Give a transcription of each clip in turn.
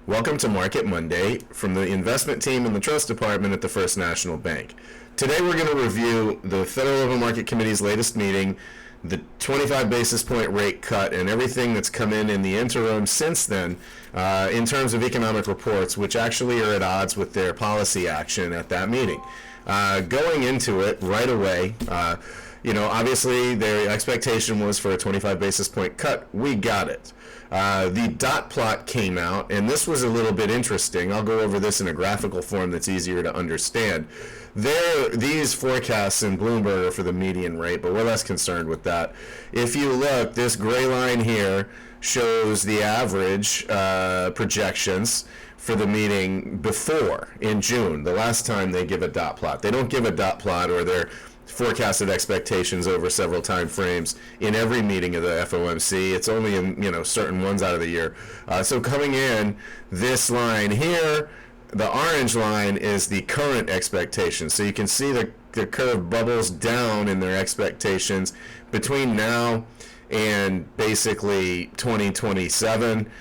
Welcome to Market Monday from the investment team in the trust department at the First National Bank. Today we're going to review the Federal Open Market Committee's latest meeting, the 25 basis point rate cut, and everything that's come in the interim since then in terms of economic reports, which actually are at odds with their policy action at that meeting. Going into it right away, obviously their expectation was for a 25 basis point cut. We got it. The dot plot came out, and this was a little bit interesting. I'll go over this in a graphical form that's easier to understand. These forecasts in Bloomberg are for the median rate, but we're less concerned with that. If you look, this gray line here shows the average projections for the meeting before, in June, the last time they give a dot plot. They don't give a dot plot or their forecasted expectations over several time frames in every meeting of the FOMC. It's only in certain ones out of the year. So coming in, this line here, the orange line is the current expectation. So you can see the curve bubbles down in their expectations between now and basically 2027,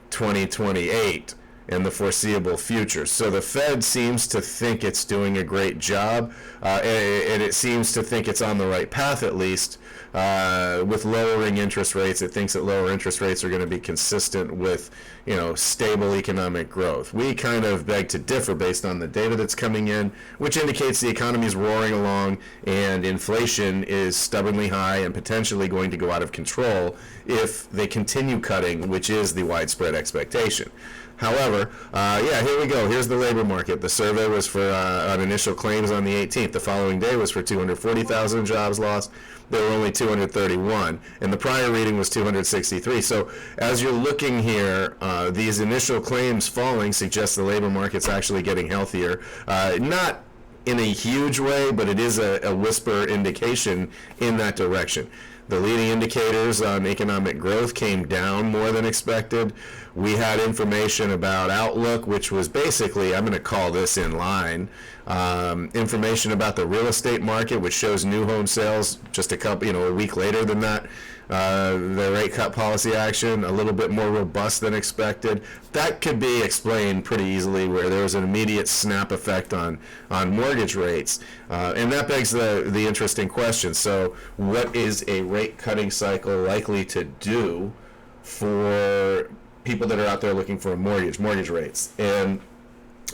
2028. In the foreseeable future. So the Fed seems to think it's doing a great job, and it seems to think it's on the right path, at least, with lowering interest rates. It thinks that lower interest rates are going to be consistent with, stable economic growth. We kind of beg to differ based on the data that's coming in, which indicates the economy is roaring along and inflation is stubbornly high and potentially going to go out of control if they continue cutting, which is the widespread expectation. However, here we go. Here's the labor market. The survey was for on initial claims on the 18th. The following day was for 240,000 jobs lost. There were only 231, and the prior reading was 263. So as you're looking here, these initial claims falling suggest the labor market's actually getting healthier. Not in a huge way, but it is a whisper indication in that direction. The leading indicators on economic growth came down more than expected. We had information about outlook, which was basically, I'm going to call this in line, information about the real estate market, which shows new home sales just a week later than that. The rate cut policy action, a little bit more robust than expected. That could be explained pretty easily, where there was an immediate snap effect on mortgage rates. And that begs the interesting question. So what is a rate cutting cycle likely to do for people that are out there looking for mortgage rates? And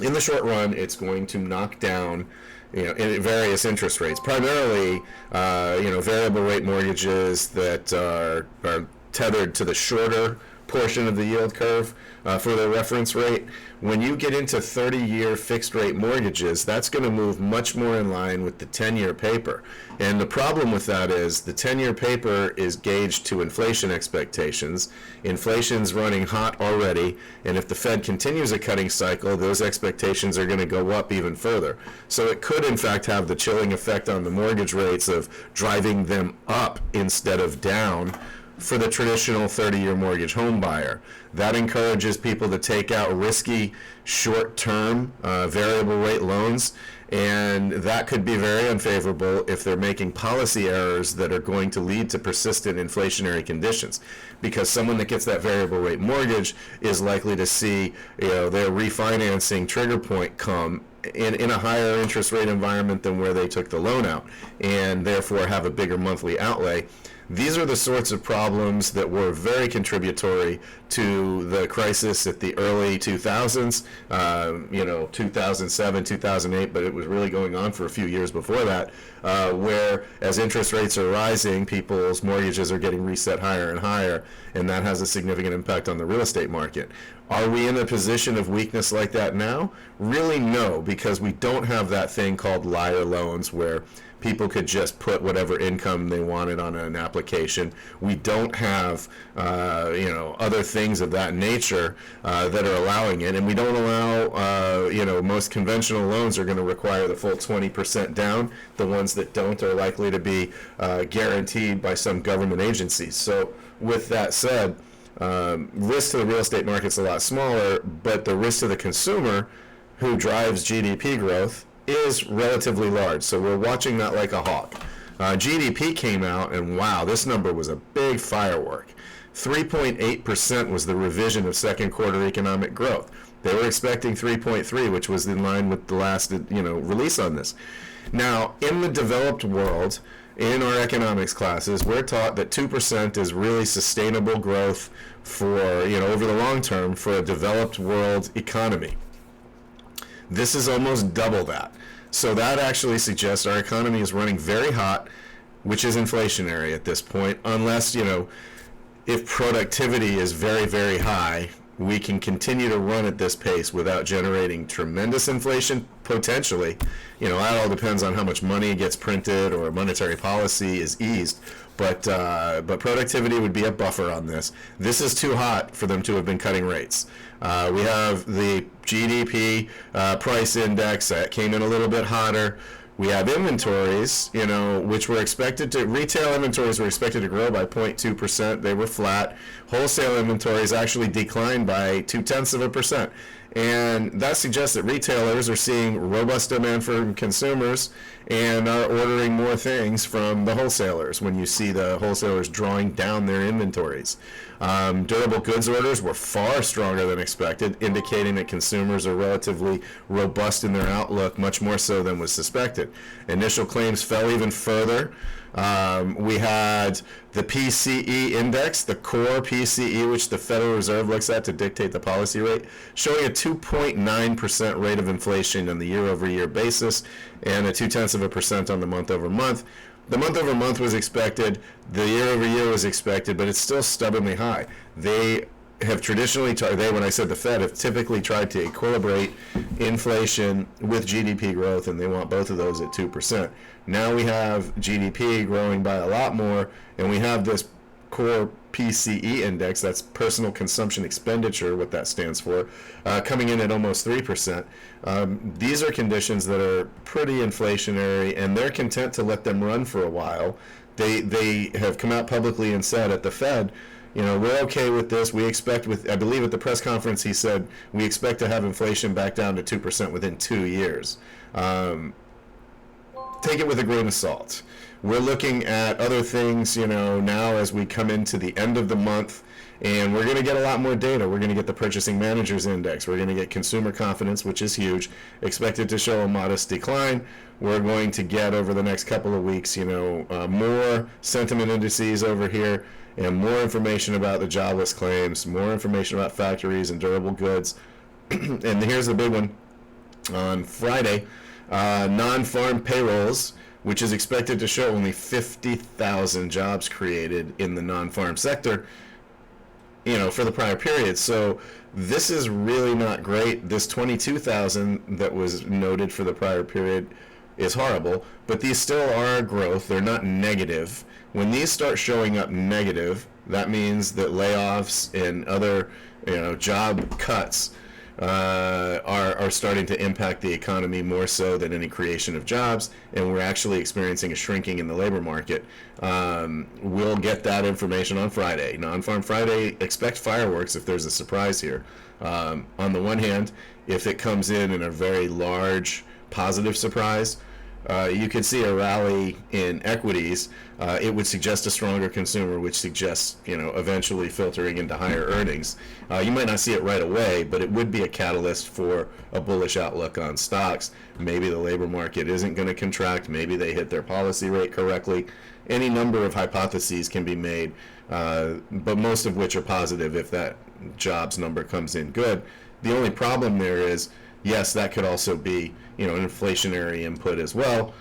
in the short run, it's going to knock down in various interest rates, primarily, variable rate mortgages that are tethered to the shorter portion of the yield curve for the reference rate. When you get into 30-year fixed rate mortgages, that's going to move much more in line with the 10-year paper. And the problem with that is the 10-year paper is gauged to inflation expectations. Inflation's running hot already, and if the Fed continues a cutting cycle, those expectations are going to go up even further. So it could, in fact, have the chilling effect on the mortgage rates of driving them up instead of down for the traditional 30-year mortgage home buyer. That encourages people to take out risky short-term variable rate loans, and that could be very unfavorable if they're making policy errors that are going to lead to persistent inflationary conditions, because someone that gets that variable rate mortgage is likely to see their refinancing trigger point come in a higher interest rate environment than where they took the loan out, and therefore have a bigger monthly outlay. These are the sorts of problems that were very contributory to the crisis at the early 2000s, 2007, 2008, but it was really going on for a few years before that, where as interest rates are rising, people's mortgages are getting reset higher and higher, and that has a significant impact on the real estate market. Are we in a position of weakness like that now? Really, no, because we don't have that thing called liar loans where people could just put whatever income they wanted on an application. We don't have, other things of that nature that are allowing it, and we don't allow, most conventional loans are going to require the full 20% down. The ones that don't are likely to be guaranteed by some government agencies. So with that said, risk to the real estate market's a lot smaller, but the risk to the consumer who drives GDP growth is relatively large. So we're watching that like a hawk. GDP came out, and wow, this number was a big firework. 3.8% was the revision of second quarter economic growth. They were expecting 3.3, which was in line with the last, release on this. Now, in the developed world, in our economics classes, we're taught that 2% is really sustainable growth for, over the long term for a developed world economy. This is almost double that. So that actually suggests our economy is running very hot, which is inflationary at this point, unless, if productivity is very, very high, we can continue to run at this pace without generating tremendous inflation, potentially. That all depends on how much money gets printed or monetary policy is eased. But productivity would be a buffer on this. This is too hot for them to have been cutting rates. We have the GDP price index that came in a little bit hotter. We have inventories, which were retail inventories were expected to grow by 0.2%. They were flat. Wholesale inventories actually declined by 0.2%. And that suggests that retailers are seeing robust demand from consumers and are ordering more things from the wholesalers when you see the wholesalers drawing down their inventories. Durable goods orders were far stronger than expected, indicating that consumers are relatively robust in their outlook, much more so than was suspected. Initial claims fell even further. We had the PCE index, the core PCE, which the Federal Reserve looks at to dictate the policy rate, showing a 2.9% rate of inflation on the year-over-year basis and a 0.2% on the month-over-month. The month-over-month was expected, the year-over-year was expected, but it's still stubbornly high. They have traditionally, when I said the Fed, have typically tried to equilibrate inflation with GDP growth, and they want both of those at 2%. Now we have GDP growing by a lot more, and we have this core PCE index, that's personal consumption expenditure, what that stands for, coming in at almost 3%. These are conditions that are pretty inflationary, and they're content to let them run for a while. They have come out publicly and said at the Fed, we're okay with this. We expect, I believe at the press conference he said, we expect to have inflation back down to 2% within 2 years. Take it with a grain of salt. We're looking at other things, now as we come into the end of the month, and we're going to get a lot more data. We're going to get the Purchasing Managers Index. We're going to get consumer confidence, which is huge, expected to show a modest decline. We're going to get over the next couple of weeks, more sentiment indices over here, and more information about the jobless claims, more information about factories and durable goods. And here's the big one. On Friday, non-farm payrolls, which is expected to show only 50,000 jobs created in the non-farm sector, for the prior period. So this is really not great. This 22,000 that was noted for the prior period is horrible, but these still are growth. They're not negative. When these start showing up negative, that means that layoffs and other, job cuts are starting to impact the economy more so than any creation of jobs, and we're actually experiencing a shrinking in the labor market. We'll get that information on Friday. Non-Farm Friday, expect fireworks if there's a surprise here. On the one hand, if it comes in a very large positive surprise, you could see a rally in equities. It would suggest a stronger consumer, which suggests, eventually filtering into higher earnings. You might not see it right away, but it would be a catalyst for a bullish outlook on stocks. Maybe the labor market isn't going to contract. Maybe they hit their policy rate correctly. Any number of hypotheses can be made, but most of which are positive if that jobs number comes in good. The only problem there is, yes, that could also be, an inflationary input as well.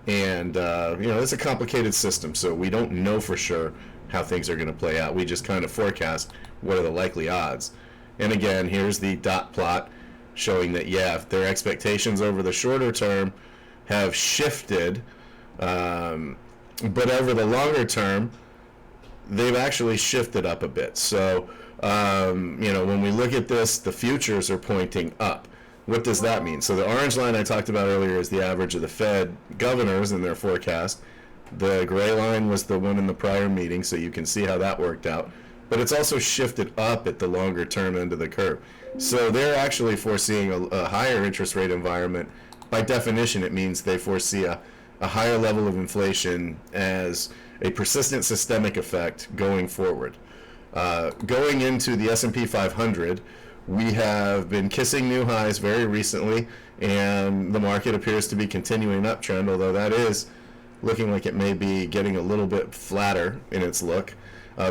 And, it's a complicated system, so we don't know for sure how things are going to play out. We just kind of forecast what are the likely odds. And again, here's the dot plot showing that, if their expectations over the shorter term have shifted, but over the longer term, they've actually shifted up a bit. So, when we look at this, the futures are pointing up. What does that mean? So the orange line I talked about earlier is the average of the Fed governors in their forecast. The gray line was the one in the prior meeting, so you can see how that worked out. But it's also shifted up at the longer term end of the curve. So they're actually foreseeing a higher interest rate environment. By definition, it means they foresee a higher level of inflation as a persistent systemic effect going forward. Going into the S&P 500, we have been kissing new highs very recently, and the market appears to be continuing an uptrend, although that is looking like it may be getting a little bit flatter in its look.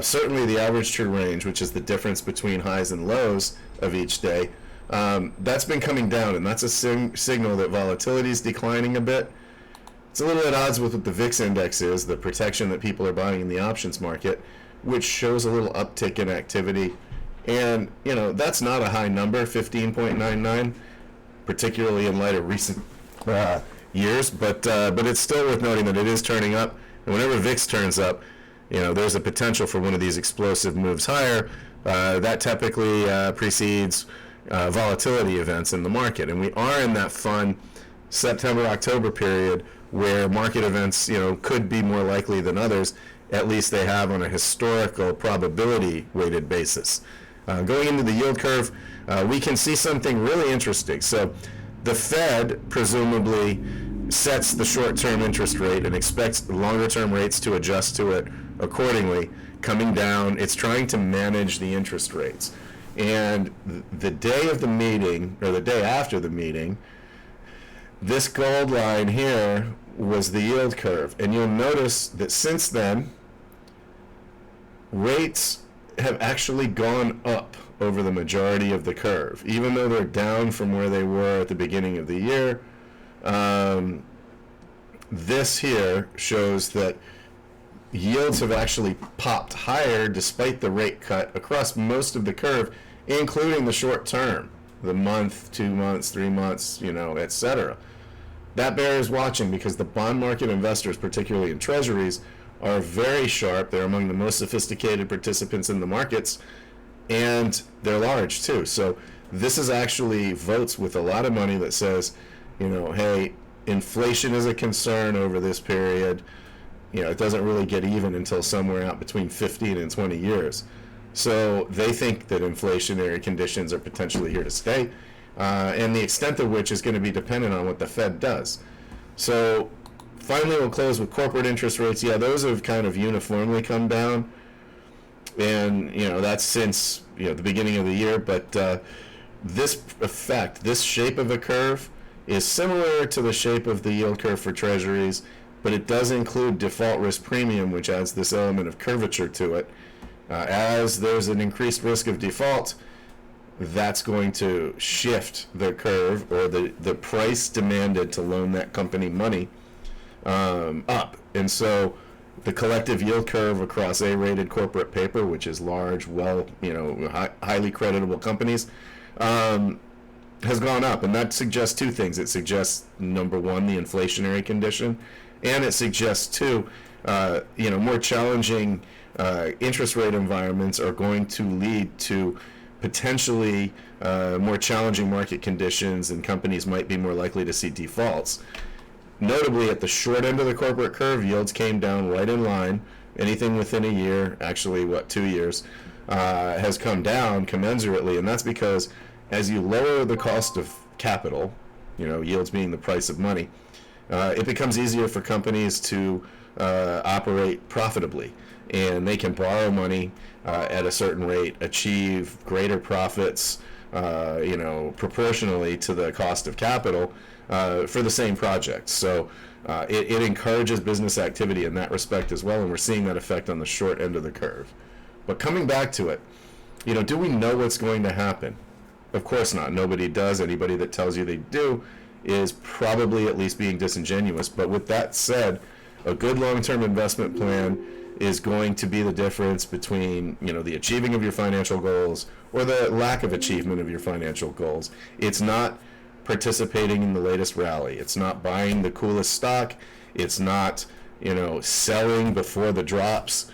Certainly the average true range, which is the difference between highs and lows of each day, that's been coming down, and that's a signal that volatility is declining a bit. It's a little at odds with what the VIX index is, the protection that people are buying in the options market, which shows a little uptick in activity. And, you know, that's not a high number, 15.99, particularly in light of recent years, but it's still worth noting that it is turning up. And whenever VIX turns up, you know, there's a potential for one of these explosive moves higher. That typically precedes volatility events in the market. And we are in that fun September-October period where market events, you know, could be more likely than others. At least they have on a historical probability-weighted basis. Going into the yield curve, we can see something really interesting. So the Fed presumably sets the short-term interest rate and expects longer-term rates to adjust to it accordingly, coming down. It's trying to manage the interest rates. And the day of the meeting, or the day after the meeting, this gold line here was the yield curve. And you'll notice that since then, rates have actually gone up over the majority of the curve, even though they're down from where they were at the beginning of the year. This here shows that yields have actually popped higher despite the rate cut across most of the curve, including the short term, the month, 2 months, 3 months, you know, etc. That bears watching because the bond market investors, particularly in treasuries, are very sharp. They're among the most sophisticated participants in the markets, and they're large too. So this is actually votes with a lot of money that says, you know, hey, inflation is a concern over this period. You know, it doesn't really get even until somewhere out between 15 and 20 years. So they think that inflationary conditions are potentially here to stay, and the extent of which is going to be dependent on what the Fed does. So finally, we'll close with corporate interest rates. Yeah, those have kind of uniformly come down, and, you know, that's since, you know, the beginning of the year. But this effect, this shape of a curve, is similar to the shape of the yield curve for treasuries, but it does include default risk premium, which adds this element of curvature to it. As there's an increased risk of default, that's going to shift the curve, or the price demanded to loan that company money, up. And so the collective yield curve across A-rated corporate paper, which is large, well, you know, highly creditable companies, has gone up. And that suggests two things. It suggests, number one, the inflationary condition, and it suggests, two, you know, more challenging interest rate environments are going to lead to potentially more challenging market conditions, and companies might be more likely to see defaults. Notably, at the short end of the corporate curve, yields came down right in line. Anything within a year, actually, 2 years, has come down commensurately, and that's because as you lower the cost of capital, you know, yields being the price of money, it becomes easier for companies to operate profitably, and they can borrow money at a certain rate, achieve greater profits, you know, proportionally to the cost of capital for the same project. So it encourages business activity in that respect as well, and we're seeing that effect on the short end of the curve. But coming back to it, you know, do we know what's going to happen? Of course not. Nobody does. Anybody that tells you they do is probably at least being disingenuous. But with that said, a good long-term investment plan is going to be the difference between, you know, the achieving of your financial goals or the lack of achievement of your financial goals. It's not participating in the latest rally. It's not buying the coolest stock. It's not, you know, selling before the drops.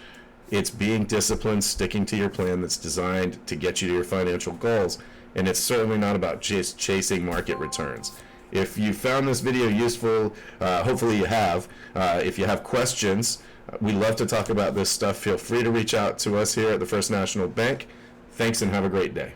It's being disciplined, sticking to your plan that's designed to get you to your financial goals. And it's certainly not about just chasing market returns. If you found this video useful, hopefully you have. If you have questions, we love to talk about this stuff. Feel free to reach out to us here at the First National Bank. Thanks and have a great day.